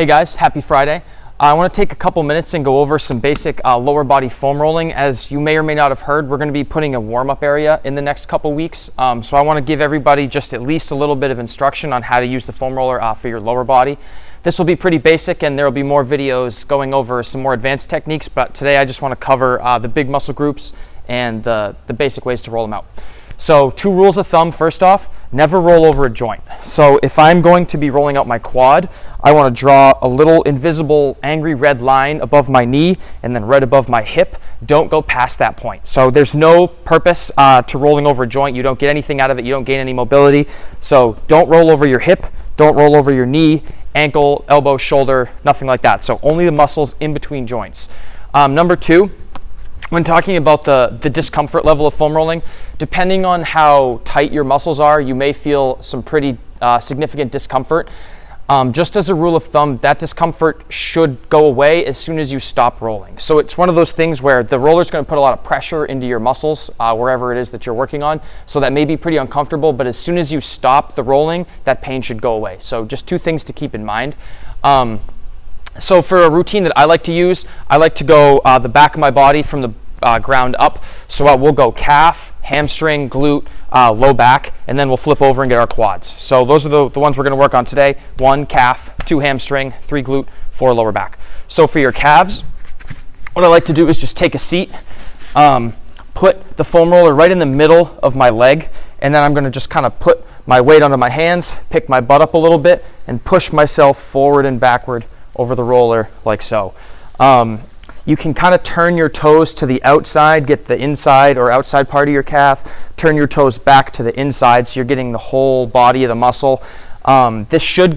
Hey guys, happy Friday. I want to take a couple minutes and go over some basic lower body foam rolling. As you may or may not have heard, we're going to be putting a warm-up area in the next couple weeks. So I want to give everybody just at least a little bit of instruction on how to use the foam roller for your lower body. This will be pretty basic, and there will be more videos going over some more advanced techniques, but today I just want to cover the big muscle groups and the basic ways to roll them out. So 2 rules of thumb. First off, never roll over a joint. So if I'm going to be rolling out my quad, I want to draw a little invisible angry red line above my knee and then right above my hip. Don't go past that point. So there's no purpose to rolling over a joint. You don't get anything out of it. You don't gain any mobility. So don't roll over your hip. Don't roll over your knee, ankle, elbow, shoulder, nothing like that. So only the muscles in between joints. Number 2, when talking about the discomfort level of foam rolling, depending on how tight your muscles are, you may feel some pretty significant discomfort. Just as a rule of thumb, that discomfort should go away as soon as you stop rolling. So it's one of those things where the roller is going to put a lot of pressure into your muscles, wherever it is that you're working on. So that may be pretty uncomfortable, but as soon as you stop the rolling, that pain should go away. So just 2 things to keep in mind. So for a routine that I like to use, I like to go the back of my body from the ground up. So we'll go calf, hamstring, glute, low back, and then we'll flip over and get our quads. So those are the ones we're going to work on today. 1 calf, 2 hamstring, 3 glute, 4 lower back. So for your calves, what I like to do is just take a seat, put the foam roller right in the middle of my leg, and then I'm going to just kind of put my weight onto my hands, pick my butt up a little bit, and push myself forward and backward over the roller like so. You can kind of turn your toes to the outside, get the inside or outside part of your calf, turn your toes back to the inside so you're getting the whole body of the muscle. This should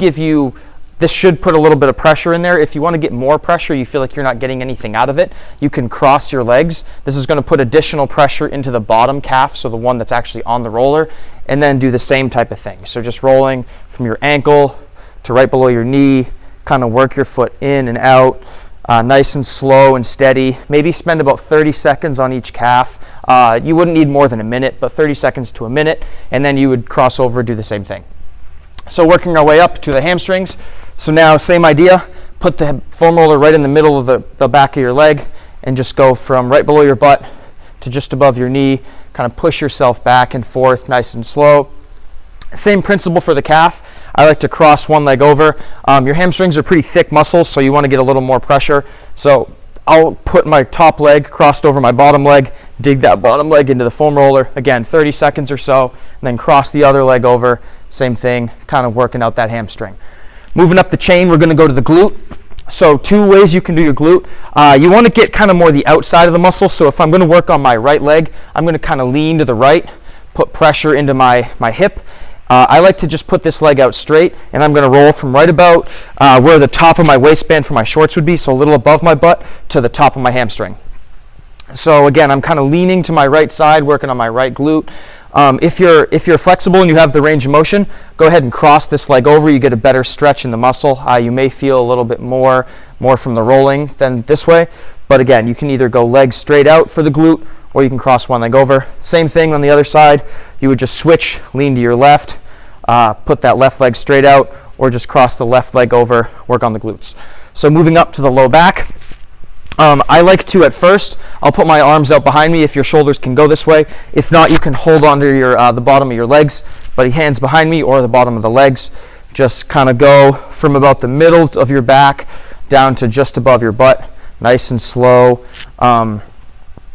put a little bit of pressure in there. If you want to get more pressure, you feel like you're not getting anything out of it, you can cross your legs. This is going to put additional pressure into the bottom calf, so the one that's actually on the roller, and then do the same type of thing. So just rolling from your ankle to right below your knee, kind of work your foot in and out, nice and slow and steady. Maybe spend about 30 seconds on each calf. You wouldn't need more than a minute, but 30 seconds to a minute, and then you would cross over and do the same thing. So working our way up to the hamstrings. So now same idea, put the foam roller right in the middle of the back of your leg and just go from right below your butt to just above your knee. Kind of push yourself back and forth nice and slow. Same principle for the calf. I like to cross one leg over. Your hamstrings are pretty thick muscles, so you want to get a little more pressure. So I'll put my top leg crossed over my bottom leg, dig that bottom leg into the foam roller. Again, 30 seconds or so, and then cross the other leg over. Same thing, kind of working out that hamstring. Moving up the chain, we're going to go to the glute. So 2 ways you can do your glute. You want to get kind of more the outside of the muscle. So if I'm going to work on my right leg, I'm going to kind of lean to the right, put pressure into my hip. I like to just put this leg out straight, and I'm going to roll from right about where the top of my waistband for my shorts would be, so a little above my butt, to the top of my hamstring. So again, I'm kind of leaning to my right side, working on my right glute. If you're flexible and you have the range of motion, go ahead and cross this leg over. You get a better stretch in the muscle. You may feel a little bit more from the rolling than this way, but again, you can either go legs straight out for the glute, or you can cross one leg over. Same thing on the other side. You would just switch, lean to your left, put that left leg straight out, or just cross the left leg over, work on the glutes. So moving up to the low back, I like to, at first, I'll put my arms out behind me if your shoulders can go this way. If not, you can hold onto the bottom of your legs, but hands behind me or the bottom of the legs. Just kind of go from about the middle of your back down to just above your butt, nice and slow.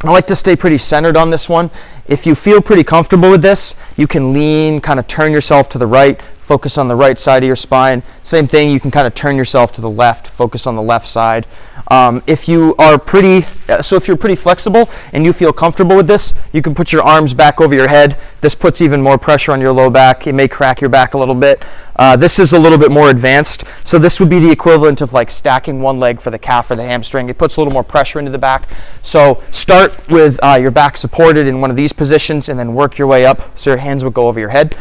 I like to stay pretty centered on this one. If you feel pretty comfortable with this, you can lean, kind of turn yourself to the right, focus on the right side of your spine. Same thing, you can kind of turn yourself to the left, focus on the left side. If you're pretty flexible and you feel comfortable with this, you can put your arms back over your head. This puts even more pressure on your low back. It may crack your back a little bit. This is a little bit more advanced. So this would be the equivalent of like stacking one leg for the calf or the hamstring. It puts a little more pressure into the back. So start with your back supported in one of these positions and then work your way up so your hands would go over your head.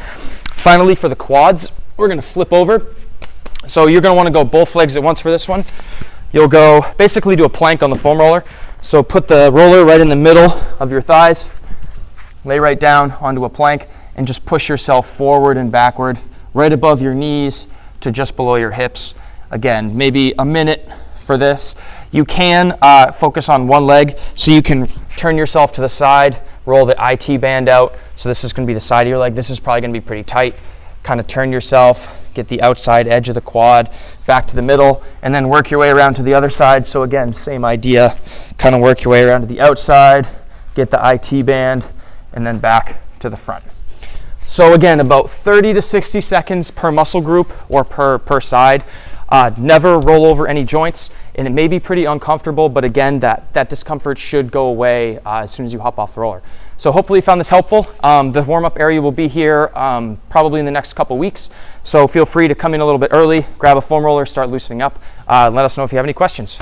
Finally, for the quads, we're going to flip over. So you're going to want to go both legs at once for this one. You'll go basically do a plank on the foam roller. So put the roller right in the middle of your thighs, lay right down onto a plank, and just push yourself forward and backward, right above your knees to just below your hips. Again, maybe a minute for this. You can focus on one leg, so you can turn yourself to the side, roll the IT band out. So this is going to be the side of your leg. This is probably going to be pretty tight. Kind of turn yourself, get the outside edge of the quad back to the middle, and then work your way around to the other side. So again, same idea, kind of work your way around to the outside, get the IT band, and then back to the front. So again, about 30 to 60 seconds per muscle group or per side. Never roll over any joints, and it may be pretty uncomfortable, but again, that discomfort should go away as soon as you hop off the roller. So hopefully you found this helpful. The warm-up area will be here probably in the next couple weeks, so feel free to come in a little bit early, grab a foam roller, start loosening up. Let us know if you have any questions.